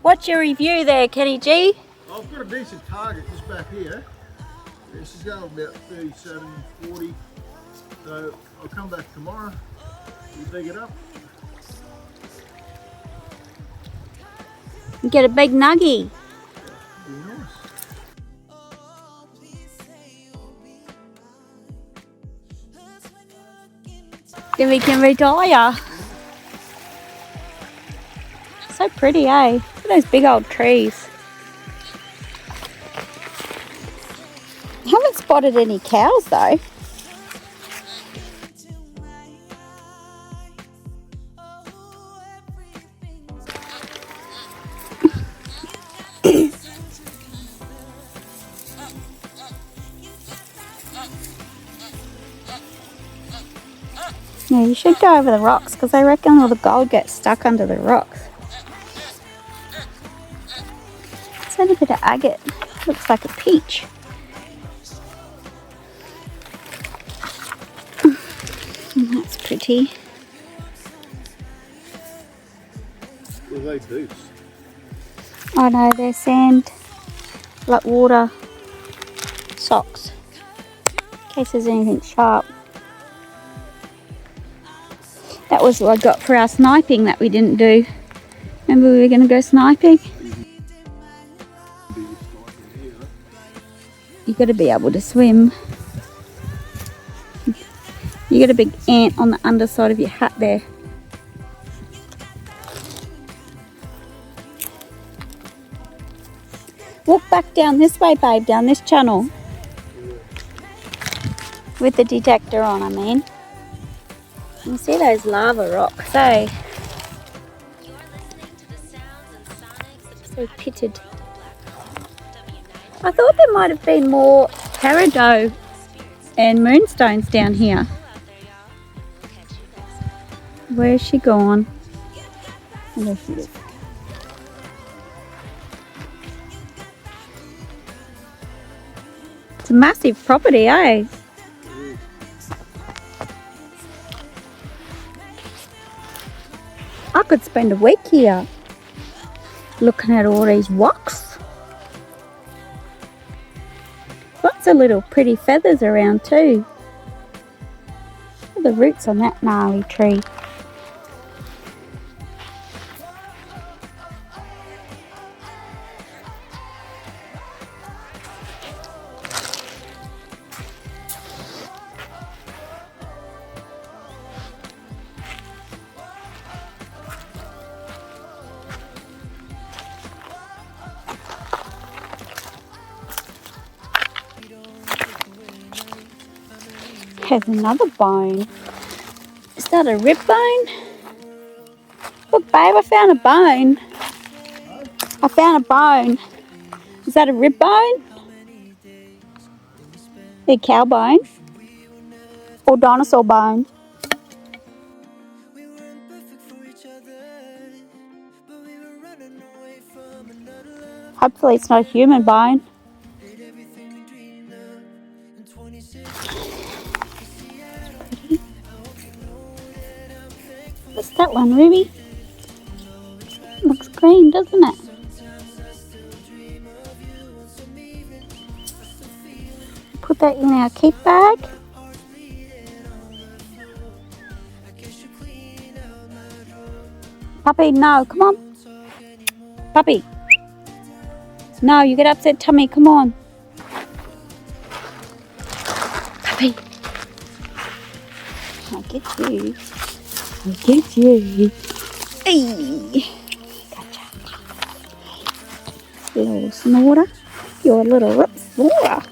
What's your review there, Kenny G? I've got a decent target just back here. This is going about 37, 40. So I'll come back tomorrow. We'll dig it up. You get a big nuggy. Be nice. Then we can retire. So pretty, eh? Look at those big old trees. I haven't spotted any cows though. Yeah, you should go over the rocks because I reckon all the gold gets stuck under the rocks. It's only a bit of agate. Looks like a peach. That's pretty. What are they boots? Oh no, they're sand, like water socks. In case there's anything sharp. That was what I got for our sniping that we didn't do. Remember we were going to go sniping? You got to be able to swim. You got a big ant on the underside of your hat there. Walk back down this way, babe, down this channel. With the detector on, I mean. You see those lava rocks, eh? So pitted. I thought there might have been more peridot and moonstones down here. Where's she gone? Oh, there she is. It's a massive property, eh? I could spend a week here looking at all these rocks. Lots of little pretty feathers around too. Look at the roots on that gnarly tree. There's another bone. Is that a rib bone? Look, babe, I found a bone. I found a bone. Is that a rib bone? A cow bone? Or dinosaur bone? Hopefully it's not a human bone. What's that one, Ruby? Looks green, doesn't it? Put that in our keep bag. Puppy, no, come on. Puppy. No, you get upset tummy, come on. Puppy. I'll get you. I'll get you. Hey. Gotcha. Little snorter. You're a little rip snorer.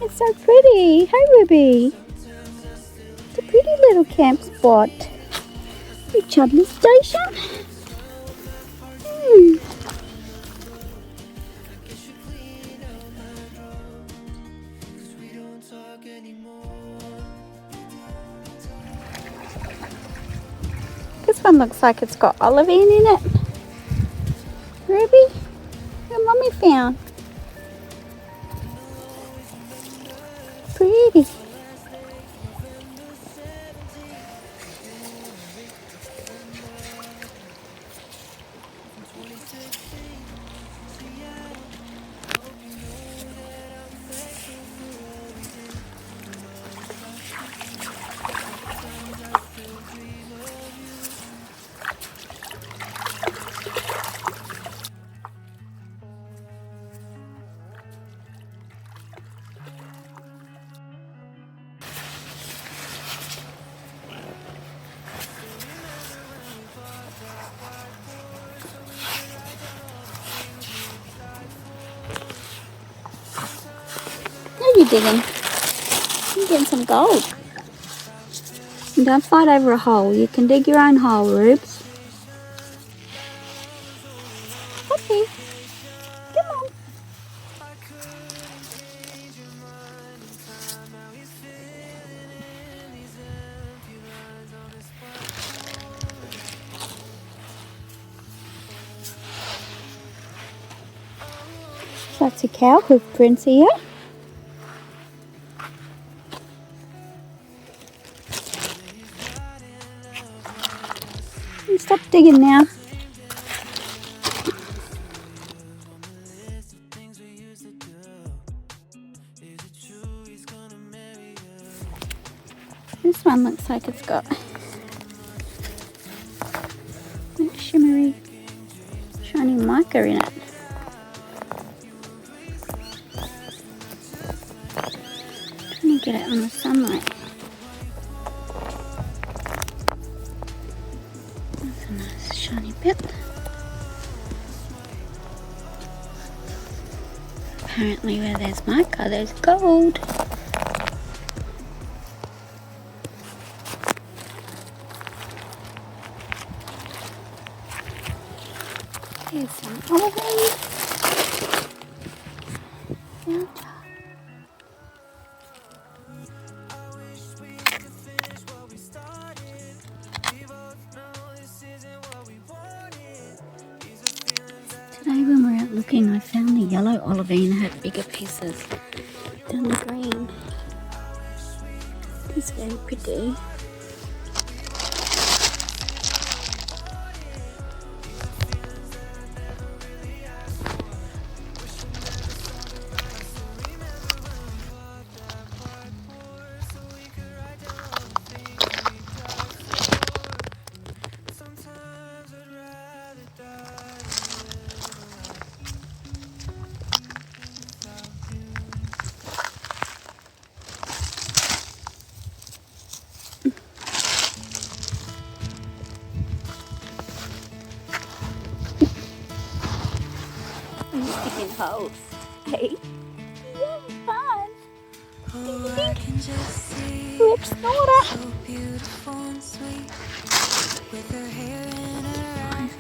It's so pretty. Hi, Ruby. It's a pretty little camp spot. The Chudleigh station. one looks like it's got olivine in it. Ruby, what Mummy found? Pretty. What are you digging? You're getting some gold. And don't fight over a hole. You can dig your own hole, Rubes. Okay. Come on. That's a cow hoof prints here. Stop digging now. This one looks like it's got shimmery, shiny mica in it. Trying to get it on the sunlight. That's a nice shiny bit. Apparently where there's mica, there's gold. Here's some olivine. Today when we were out looking, I found the yellow olivine had bigger pieces than the green. It's very pretty. In holes. Hey, yeah, fun. Rip snorter. So beautiful and sweet, with her hair in her eyes.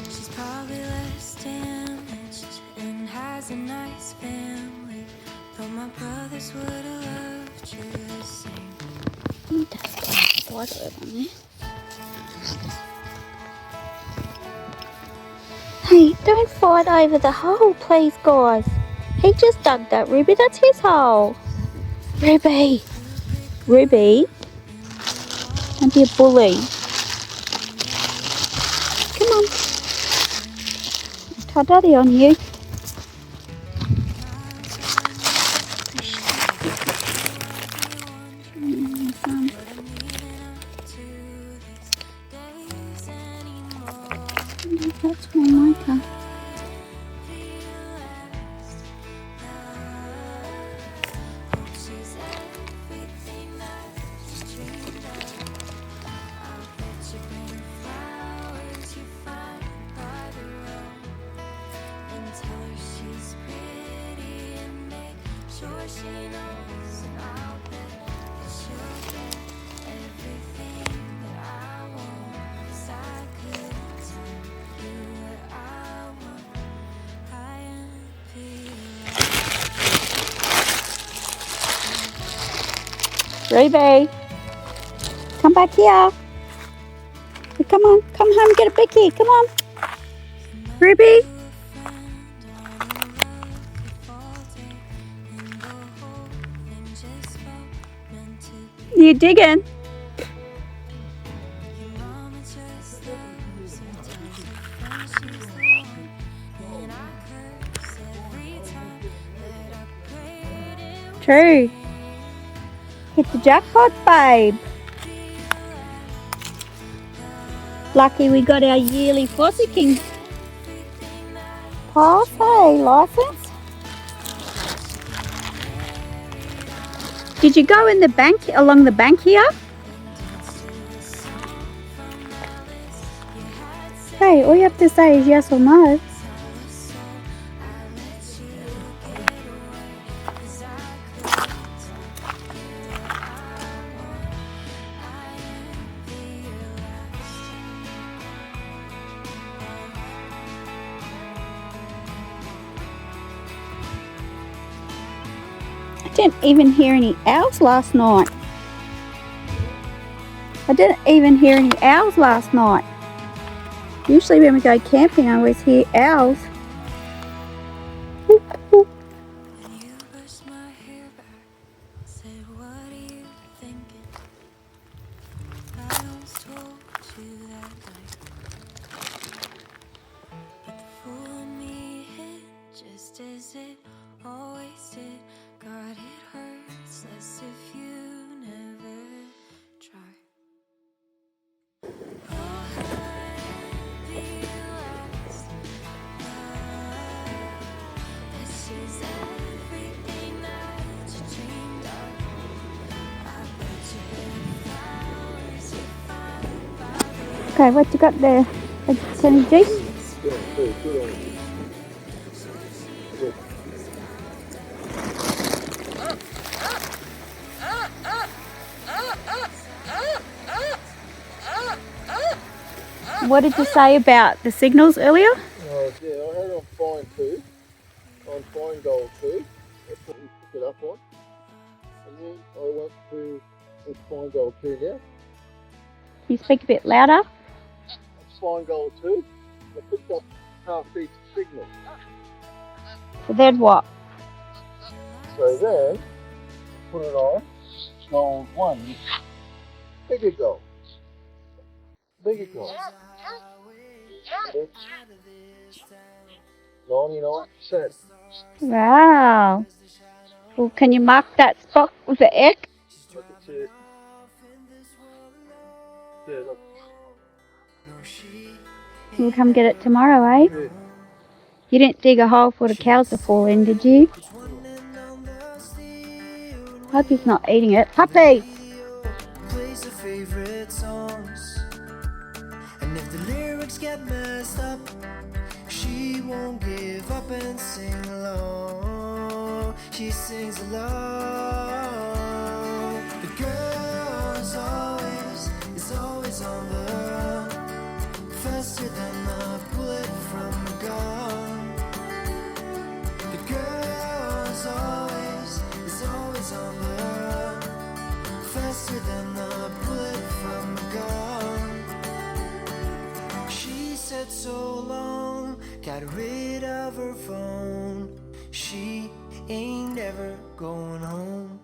She's probably less damaged and has a nice family, but my brothers would have loved you the same. That's water on there. Hey, don't fight over the hole, please, guys. He just dug that, Ruby. That's his hole. Ruby. Ruby. Don't be a bully. Come on. Tell Daddy on you. That's more mica. Ruby. Come back here. Come on, come home and get a bicky. Come on. Ruby. You digging? True. Hit the jackpot, babe. Lucky we got our yearly Fossicking pass, hey, licence. Did you go in the bank, along the bank here? Hey, all you have to say is yes or no. I didn't even hear any owls last night. Usually when we go camping, I always hear owls. Whoop, whoop. Okay, what you got there? Any juice? What did you say about the signals earlier? Oh, yeah, I had on fine 2, on fine gold 2. That's what we pick it up on. And then I went to fine gold 2 now. Can you speak a bit louder? It's fine gold 2. I picked up half-beat signal. So then what? So then, put it on gold 1. Bigger gold. Bigger gold. 99%. Wow. Well, can you mark that spot with the X? Look at it. Yeah, look. We'll come get it tomorrow, eh? Yeah. You didn't dig a hole for the cows to fall in, did you? Hope he's not eating it. Puppy! Plays her favorite songs, and if the lyrics get messed up, she won't give up and sing along. She sings along. The girl is always on the run, faster than a bullet from a gun. The girl is always on the run, faster than a bullet from a gun. She said so long, got rid of her phone. She ain't ever going home.